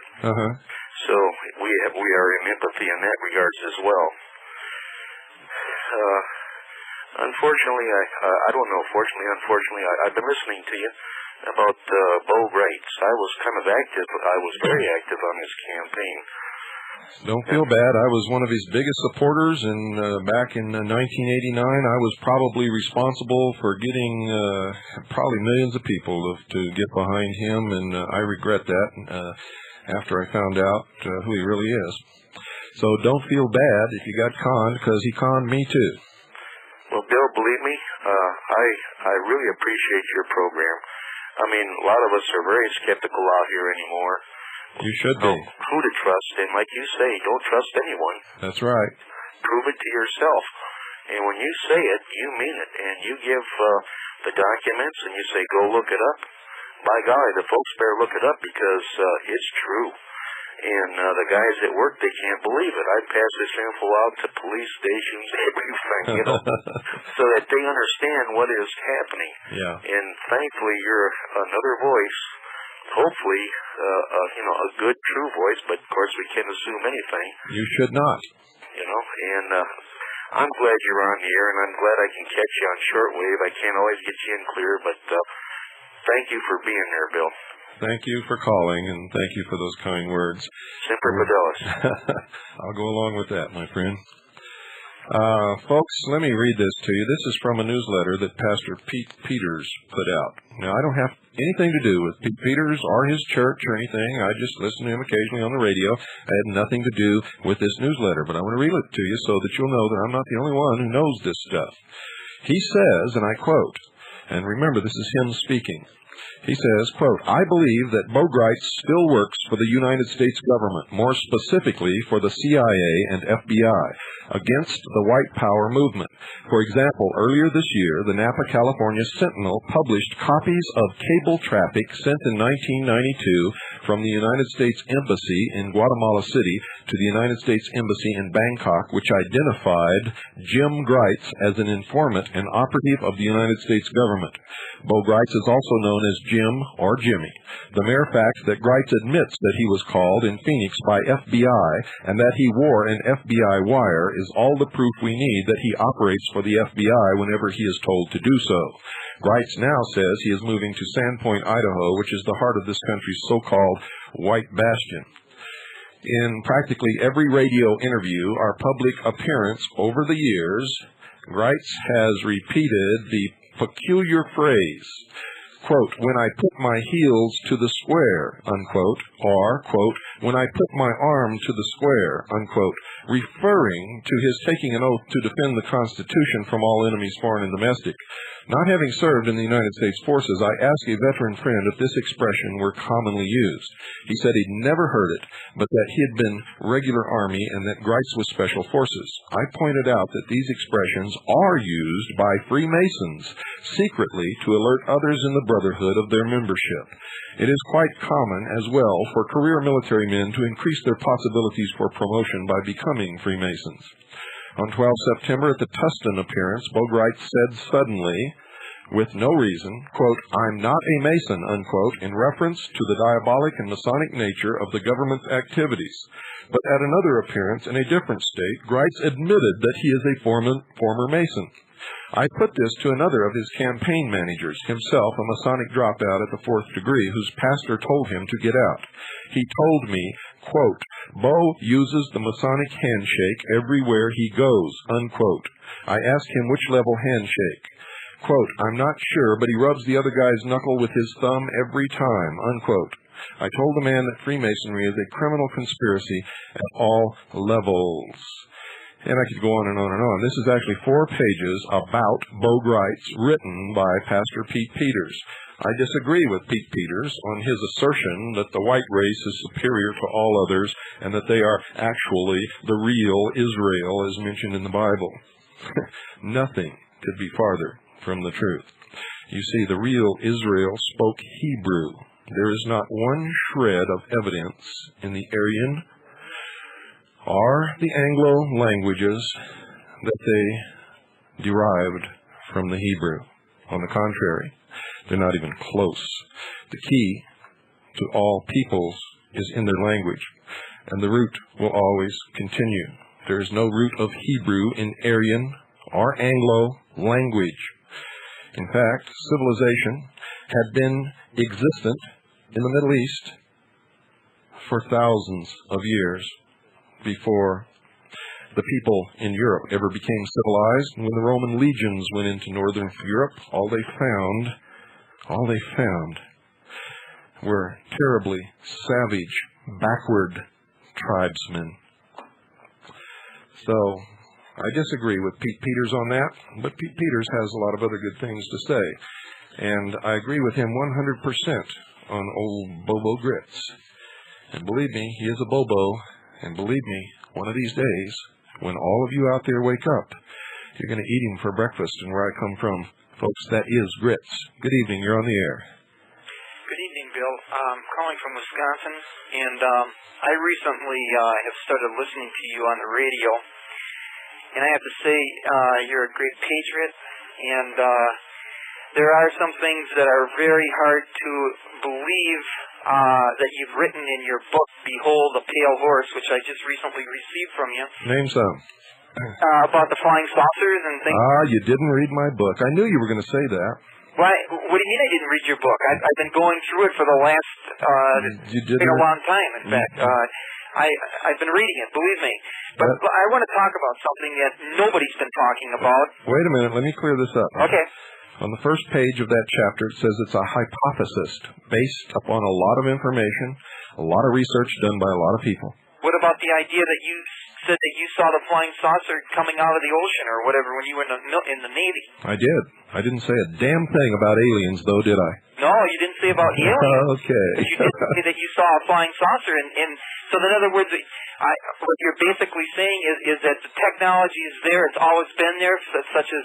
So we are in empathy in that regards as well. Unfortunately, I don't know. Unfortunately, I've been listening to you about Bo Greitz. I was kind of active. I was very active on his campaign. Don't feel bad. I was one of his biggest supporters, and back in 1989, I was probably responsible for getting probably millions of people to get behind him, and I regret that after I found out who he really is. So don't feel bad if you got conned, because he conned me too. Well, Bill, believe me, I really appreciate your program. I mean, a lot of us are very skeptical out here anymore. You should be. Who to trust, and like you say, don't trust anyone. That's right. Prove it to yourself. And when you say it, you mean it. And you give the documents and you say, go look it up. By golly, the folks better look it up because it's true. And the guys at work, they can't believe it. I pass this info out to police stations, everything, you know, so that they understand what is happening. Yeah. And thankfully, you're another voice, hopefully, a good, true voice, but of course we can't assume anything. You should not. You know, and I'm glad you're on the air, and I'm glad I can catch you on shortwave. I can't always get you in clear, but thank you for being there, Bill. Thank you for calling, and thank you for those kind words. Semper Fidelis. I'll go along with that, my friend. Folks, let me read this to you. This is from a newsletter that Pastor Pete Peters put out. Now, I don't have anything to do with Pete Peters or his church or anything. I just listen to him occasionally on the radio. I had nothing to do with this newsletter, but I want to read it to you so that you'll know that I'm not the only one who knows this stuff. He says, and I quote, and remember, this is him speaking. He says, quote, I believe that Bo Greitz still works for the United States government, more specifically for the CIA and FBI, against the white power movement. For example, earlier this year, the Napa, California Sentinel published copies of cable traffic sent in 1992 from the United States Embassy in Guatemala City to the United States Embassy in Bangkok, which identified Jim Greitz as an informant and operative of the United States government. Bo Greitz is also known as Jim or Jimmy. The mere fact that Greitz admits that he was called in Phoenix by FBI and that he wore an FBI wire is all the proof we need that he operates for the FBI whenever he is told to do so. Greitz now says he is moving to Sandpoint, Idaho, which is the heart of this country's so-called White Bastion. In practically every radio interview or public appearance over the years, Greitz has repeated the peculiar phrase, quote, when I put my heels to the square, unquote, or, quote, when I put my arm to the square, unquote, referring to his taking an oath to defend the Constitution from all enemies, foreign and domestic. Not having served in the United States forces, I asked a veteran friend if this expression were commonly used. He said he'd never heard it, but that he had been regular Army and that Greitz was Special Forces. I pointed out that these expressions are used by Freemasons secretly to alert others in the Brotherhood of their membership. It is quite common as well for career military men to increase their possibilities for promotion by becoming Freemasons. On 12 September, at the Tustin appearance, Bo Greitz said suddenly, with no reason, quote, I'm not a Mason, unquote, in reference to the diabolic and Masonic nature of the government's activities. But at another appearance in a different state, Greitz admitted that he is a former Mason. I put this to another of his campaign managers, himself a Masonic dropout at the 4th degree, whose pastor told him to get out. He told me, quote, Bo uses the Masonic handshake everywhere he goes, unquote. I asked him which level handshake. Quote, I'm not sure, but he rubs the other guy's knuckle with his thumb every time, unquote. I told the man that Freemasonry is a criminal conspiracy at all levels. And I could go on and on and on. This is actually 4 pages about Bo Greitz, written by Pastor Pete Peters. I disagree with Pete Peters on his assertion that the white race is superior to all others and that they are actually the real Israel as mentioned in the Bible. Nothing could be farther from the truth. You see, the real Israel spoke Hebrew. There is not one shred of evidence in the Aryan or the Anglo languages that they derived from the Hebrew. On the contrary, they're not even close. The key to all peoples is in their language, and the root will always continue. There is no root of Hebrew in Aryan or Anglo language. In fact, civilization had been existent in the Middle East for thousands of years before the people in Europe ever became civilized. When the Roman legions went into northern Europe, all they found were terribly savage, backward tribesmen. So I disagree with Pete Peters on that, but Pete Peters has a lot of other good things to say. And I agree with him 100% on old Bobo Grits. And believe me, he is a Bobo. And believe me, one of these days, when all of you out there wake up, you're going to eat him for breakfast. And where I come from, folks, that is grits. Good evening. You're on the air. Good evening, Bill. I'm calling from Wisconsin, and I recently have started listening to you on the radio. And I have to say, you're a great patriot, and there are some things that are very hard to believe that you've written in your book, Behold the Pale Horse, which I just recently received from you. Name some. About the flying saucers and things. You didn't read my book. I knew you were going to say that. What do you mean I didn't read your book? I've been going through it for the last a long time, in fact. I've been reading it, believe me. But I want to talk about something that nobody's been talking about. Wait a minute. Let me clear this up. Okay. On the first page of that chapter, it says it's a hypothesis based upon a lot of information, a lot of research done by a lot of people. What about the idea that you said that you saw the flying saucer coming out of the ocean or whatever when you were in the Navy? I did. I didn't say a damn thing about aliens, though, did I? No, you didn't say about aliens. Okay. But you did say that you saw a flying saucer. And so, in other words, what you're basically saying is that the technology is there. It's always been there, such as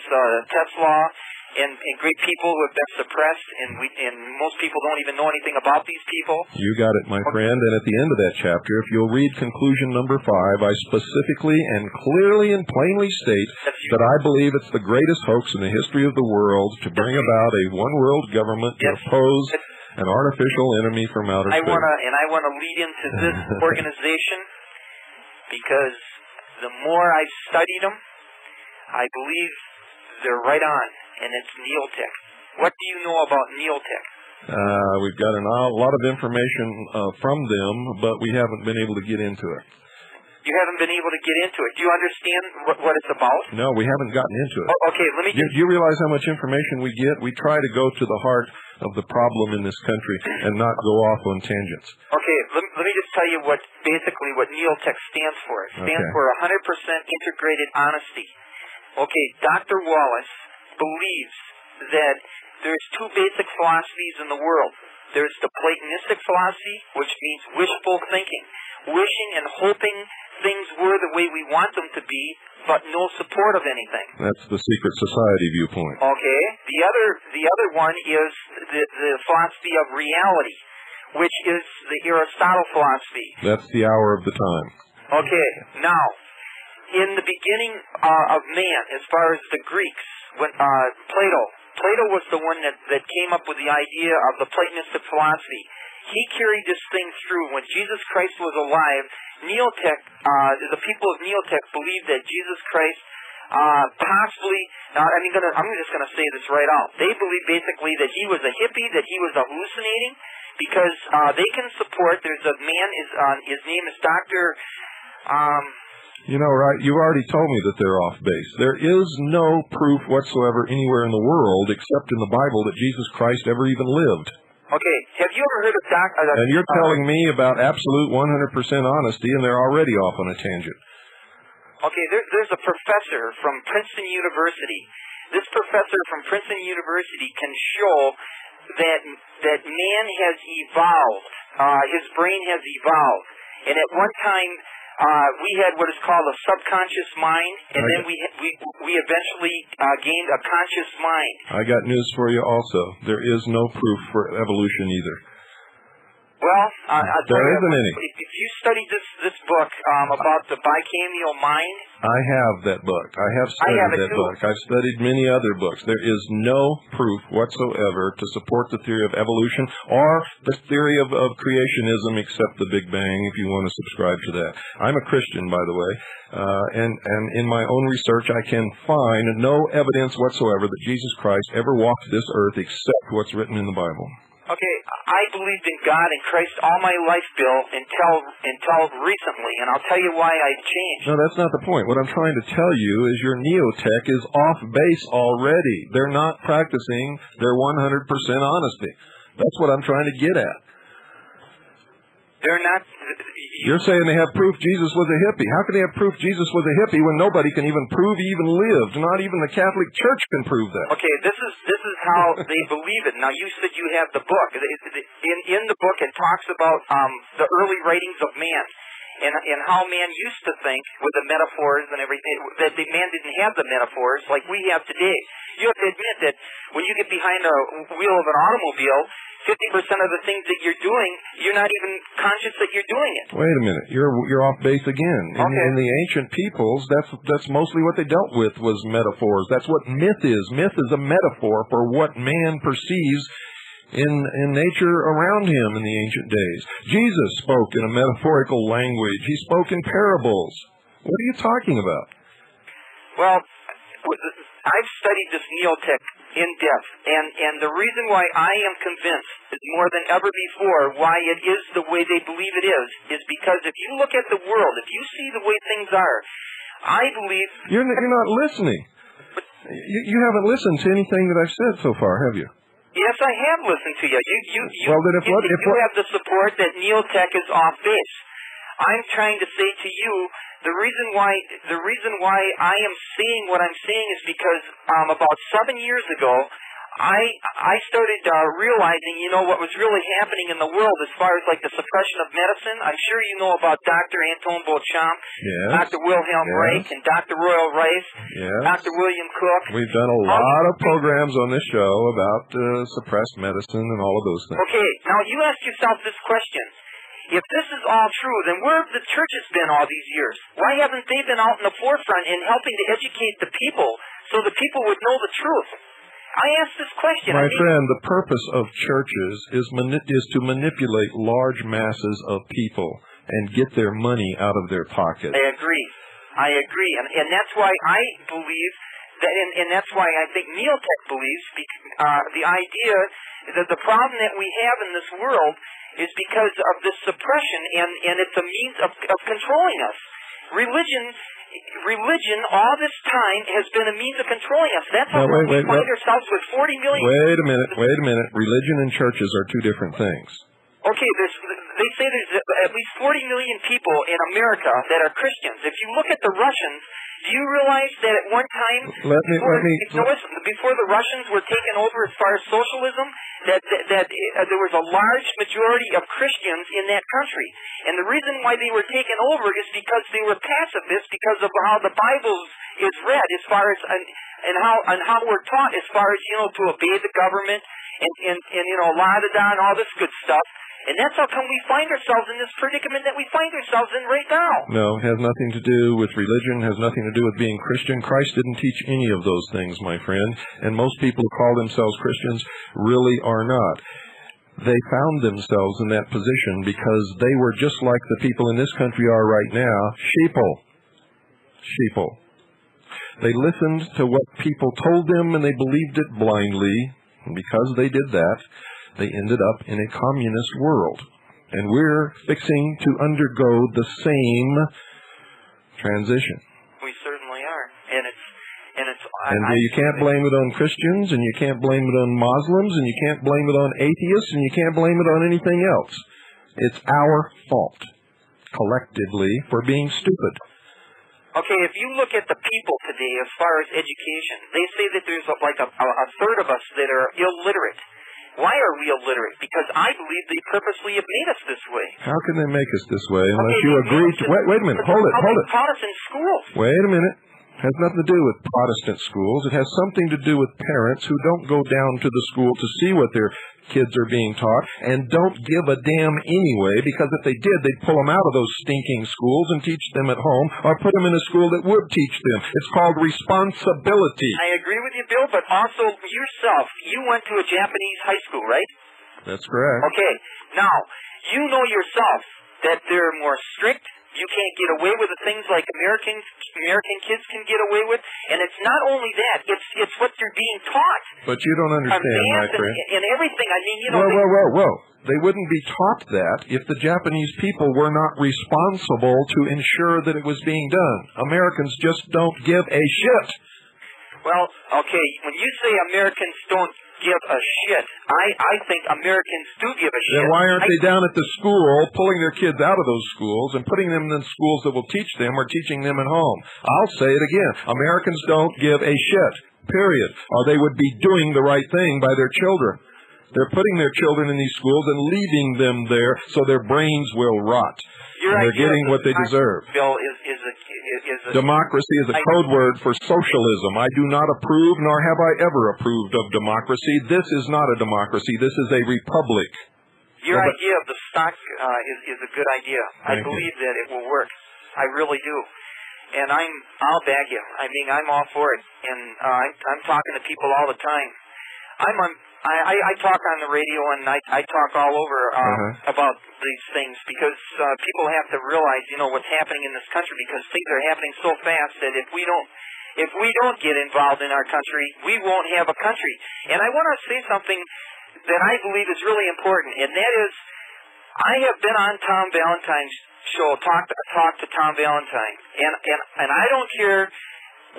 Tesla. And great people who have been suppressed, and most people don't even know anything about these people. You got it, my friend. And at the end of that chapter, if you'll read conclusion number 5, I specifically and clearly and plainly state that I believe it's the greatest hoax in the history of the world to bring about a one-world government to oppose an artificial enemy from outer space. I want to lead into this organization because the more I've studied them, I believe they're right on. And it's Neotech. What do you know about Neotech? We've got a lot of information from them, but we haven't been able to get into it. You haven't been able to get into it. Do you understand what it's about? No, we haven't gotten into it. Oh, okay, let me just... You realize how much information we get? We try to go to the heart of the problem in this country and not go off on tangents. Okay, let me just tell you what Neotech stands for. It stands for 100% integrated honesty. Okay, Dr. Wallace believes that there's two basic philosophies in the world. There's the Platonistic philosophy, which means wishful thinking, wishing and hoping things were the way we want them to be, but no support of anything. That's the secret society viewpoint. Okay. The other one is the philosophy of reality, which is the Aristotle philosophy. That's the hour of the time. Okay. Now, in the beginning of man, as far as the Greeks, when Plato was the one that came up with the idea of the Platonistic philosophy. He carried this thing through. When Jesus Christ was alive, the people of Neotech believed that Jesus Christ possibly, I'm just going to say this right out. They believe basically that he was a hippie, that he was hallucinating, because they can support, there's a man, his name is Dr. You know, right, you already told me that they're off base. There is no proof whatsoever anywhere in the world, except in the Bible, that Jesus Christ ever even lived. Okay, have you ever heard of And you're telling me about absolute 100% honesty, and they're already off on a tangent. Okay, there's a professor from Princeton University. This professor from Princeton University can show that man has evolved. His brain has evolved. And at one time, we had what is called a subconscious mind, and then we eventually gained a conscious mind. I got news for you also. There is no proof for evolution either. Well, there isn't any. If you study this book about the bicameral mind... I have that book. I have studied that book. I've studied many other books. There is no proof whatsoever to support the theory of evolution or the theory of creationism except the Big Bang, if you want to subscribe to that. I'm a Christian, by the way, and in my own research I can find no evidence whatsoever that Jesus Christ ever walked this earth except what's written in the Bible. Okay, I believed in God and Christ all my life, Bill, until recently, and I'll tell you why I changed. No, that's not the point. What I'm trying to tell you is your Neotech is off base already. They're not practicing their 100% honesty. That's what I'm trying to get at. They're not... You're saying they have proof Jesus was a hippie. How can they have proof Jesus was a hippie when nobody can even prove he even lived? Not even the Catholic Church can prove that. Okay, this is how they believe it. Now, you said you have the book. In the book, it talks about the early writings of man and how man used to think with the metaphors and everything, that man didn't have the metaphors like we have today. You have to admit that when you get behind the wheel of an automobile, 50% of the things that you're doing, you're not even conscious that you're doing it. Wait a minute, you're off base again. In the ancient peoples, that's mostly what they dealt with was metaphors. That's what myth is. Myth is a metaphor for what man perceives in nature around him in the ancient days. Jesus spoke in a metaphorical language. He spoke in parables. What are you talking about? Well, I've studied this Neotech in depth, and the reason why I am convinced is more than ever before why it is the way they believe it is because if you look at the world, if you see the way things are, I believe... You're not listening. You haven't listened to anything that I've said so far, have you? Yes, I have listened to you. You have the support that Neotech is off base. I'm trying to say to you, the reason why I am saying what I'm saying is because about 7 years ago, I started realizing, what was really happening in the world as far as like the suppression of medicine. I'm sure you know about Dr. Anton Beauchamp, Dr. Wilhelm Reich, and Dr. Royal Rice, Dr. William Cook. We've done a lot of programs on this show about suppressed medicine and all of those things. Okay, now you ask yourself this question. If this is all true, then where have the churches been all these years? Why haven't they been out in the forefront in helping to educate the people so the people would know the truth? I asked this question. My friend, the purpose of churches is to manipulate large masses of people and get their money out of their pocket. I agree. And that's why I believe and that's why I think Neotech believes the idea that the problem that we have in this world is because of this suppression, and it's a means of controlling us. Religion all this time has been a means of controlling us. That's how we find ourselves with 40 million... Wait a minute. Religion and churches are two different things. Okay, they say there's at least 40 million people in America that are Christians. If you look at the Russians, do you realize that at one time, before the Russians were taken over as far as socialism, that there was a large majority of Christians in that country? And the reason why they were taken over is because they were pacifists, because of how the Bible is read, as far as and how we're taught, as far as to obey the government and la-da-da and all this good stuff. And that's how come we find ourselves in this predicament that we find ourselves in right now. No, it has nothing to do with religion, has nothing to do with being Christian. Christ didn't teach any of those things, my friend. And most people who call themselves Christians really are not. They found themselves in that position because they were just like the people in this country are right now, sheeple. They listened to what people told them and they believed it blindly. And because they did that, they ended up in a communist world. And we're fixing to undergo the same transition. We certainly are. And you can't blame it on Christians, and you can't blame it on Muslims, and you can't blame it on atheists, and you can't blame it on anything else. It's our fault, collectively, for being stupid. Okay, if you look at the people today as far as education, they say that there's like a third of us that are illiterate. Why are we illiterate? Because I believe they purposely have made us this way. How can they make us this way unless you agree to... Wait a minute. Hold it. Protestant schools. Wait a minute. It has nothing to do with Protestant schools. It has something to do with parents who don't go down to the school to see what their kids are being taught and don't give a damn anyway, because if they did, they'd pull them out of those stinking schools and teach them at home or put them in a school that would teach them. It's called responsibility. I agree with you, Bill, but also yourself. You went to a Japanese high school, right? That's correct. Okay. Now, you know yourself that they're more strict. You can't get away with the things like American kids can get away with, and it's not only that; it's what they're being taught. But you don't understand, my friend. And everything. I mean, Whoa! They wouldn't be taught that if the Japanese people were not responsible to ensure that it was being done. Americans just don't give a shit. Well, okay. When you say Americans don't give a shit, I think Americans do give a shit. Then why aren't they down at the school pulling their kids out of those schools and putting them in schools that will teach them or teaching them at home? I'll say it again. Americans don't give a shit, period. Or they would be doing the right thing by their children. They're putting their children in these schools and leaving them there so their brains will rot. They're getting what they deserve. Bill, democracy is a code word for socialism. I do not approve, nor have I ever approved of democracy. This is not a democracy. This is a republic. Your idea of the stock is a good idea. I believe that it will work. I really do. And I'll back you. I mean, I'm all for it. And I'm talking to people all the time. I talk on the radio and I talk all over about these things because people have to realize, what's happening in this country, because things are happening so fast that if we don't get involved in our country, we won't have a country. And I want to say something that I believe is really important, and that is, I have been on Tom Valentine's show, talk to Tom Valentine, and I don't care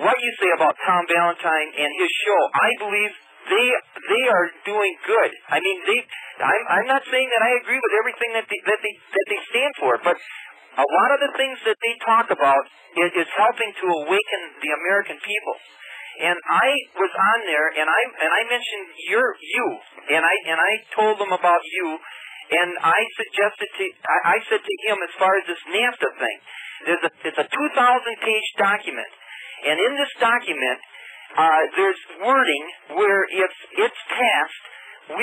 what you say about Tom Valentine and his show. I believe they are doing good. I mean, I'm not saying that I agree with everything that they stand for, but a lot of the things that they talk about is helping to awaken the American people. And I was on there, and I mentioned you, and I told them about you, and I said to him, as far as this NAFTA thing, it's a 2,000-page document, and in this document, there's wording where if it's passed, our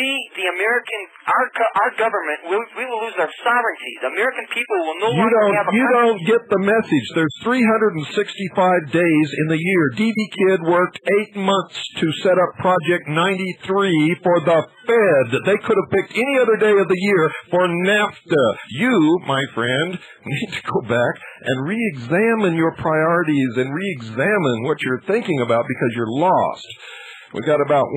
government, we will lose our sovereignty. The American people will no longer have a country. You don't get the message. There's 365 days in the year. D.B. Kidd worked 8 months to set up Project 93 for the Fed. They could have picked any other day of the year for NAFTA. You, my friend, need to go back and re-examine your priorities and re-examine what you're thinking about because you're lost. We've got about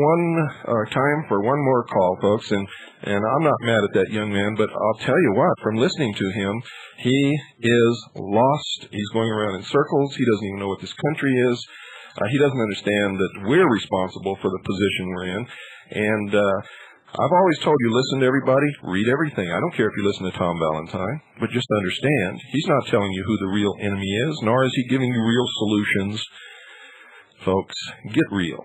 time for one more call, folks, and I'm not mad at that young man, but I'll tell you what, from listening to him, he is lost. He's going around in circles. He doesn't even know what this country is. He doesn't understand that we're responsible for the position we're in. And I've always told you, listen to everybody, read everything. I don't care if you listen to Tom Valentine, but just understand, he's not telling you who the real enemy is, nor is he giving you real solutions. Folks, get real.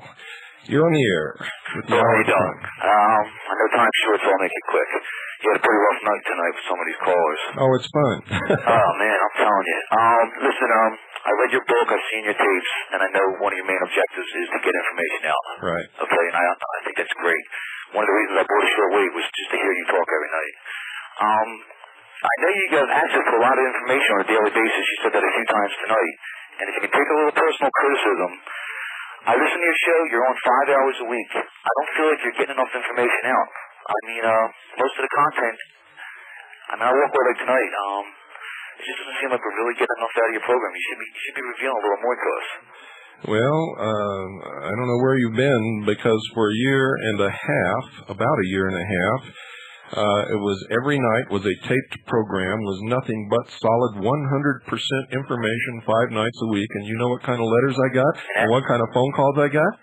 You're on the air. How are you doing? I know time's short, so I'll make it quick. You had a pretty rough night tonight with some of these callers. Oh, it's fun. Oh, man, I'm telling you. Listen, I read your book, I've seen your tapes, and I know one of your main objectives is to get information out. Right. Okay, and I think that's great. One of the reasons I brought a short wait was just to hear you talk every night. I know you got access to a lot of information on a daily basis. You said that a few times tonight. And if you can take a little personal criticism, I listen to your show, you're on 5 hours a week. I don't feel like you're getting enough information out. I mean, most of the content, I walk away like tonight, it just doesn't seem like we're really getting enough out of your program. You should be revealing a little more to us. Well, I don't know where you've been, because for a year and a half, about a year and a half, it was every night was a taped program, was nothing but solid 100% information 5 nights a week. And you know what kind of letters I got and what kind of phone calls I got?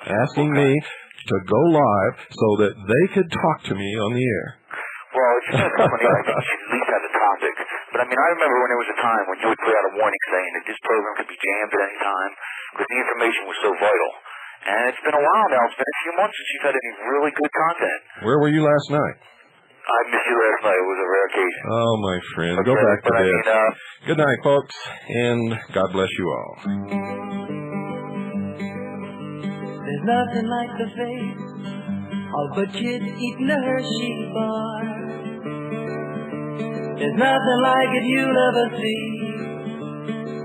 Asking me to go live so that they could talk to me on the air. Well, if you're going to come on the air, I think you should at least have a topic. But I remember when there was a time when you would put out a warning saying that this program could be jammed at any time because the information was so vital. And it's been a while now. It's been a few months since you've had any really good content. Where were you last night? I missed you last night. It was a rare occasion. Oh, my friend. Go back to bed. Good night, folks, and God bless you all. There's nothing like the face of a kid eating a Hershey bar. There's nothing like it you'll ever see.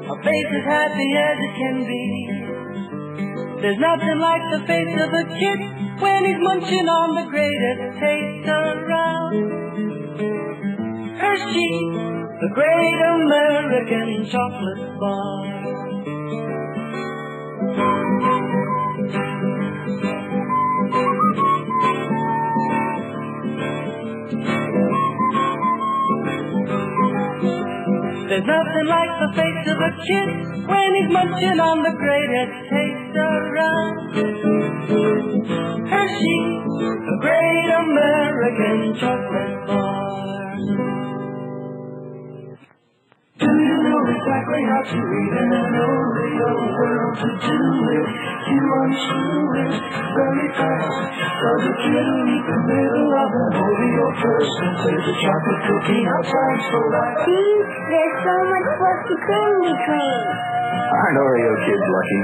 A face as happy as it can be. There's nothing like the face of a kid when he's munching on the greatest taste around. Hershey, the great American chocolate bar. There's nothing like the face of a kid when he's munching on the greatest taste around. Hershey, the great American chocolate bar. Do you know exactly how to read an Oreo world to do it? You unscrew it very fast. Does a kid who eat the middle of an Oreo first and there's a chocolate cookie outside so that there's so much fluffy cream between. Aren't Oreo kids lucky?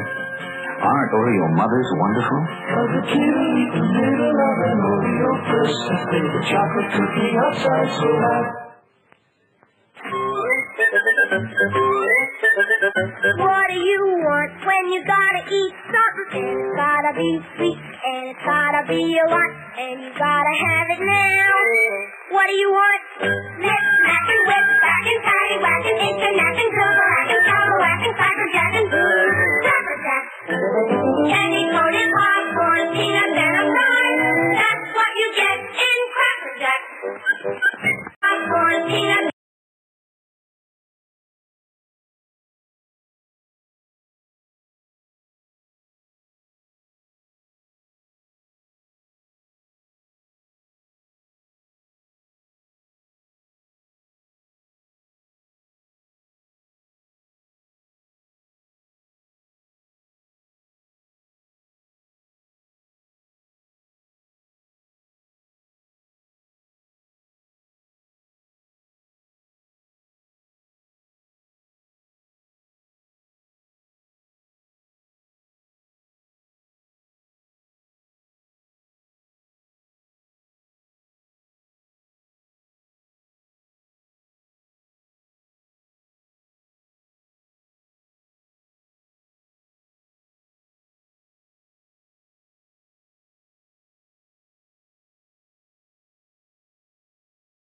Aren't Oreo mothers wonderful? Does a kid who eat the middle of an Oreo first and there's a chocolate cookie outside so that what do you want when you gotta eat something? It's gotta be sweet and it's gotta be a lot and you gotta have it now. What do you want? Let's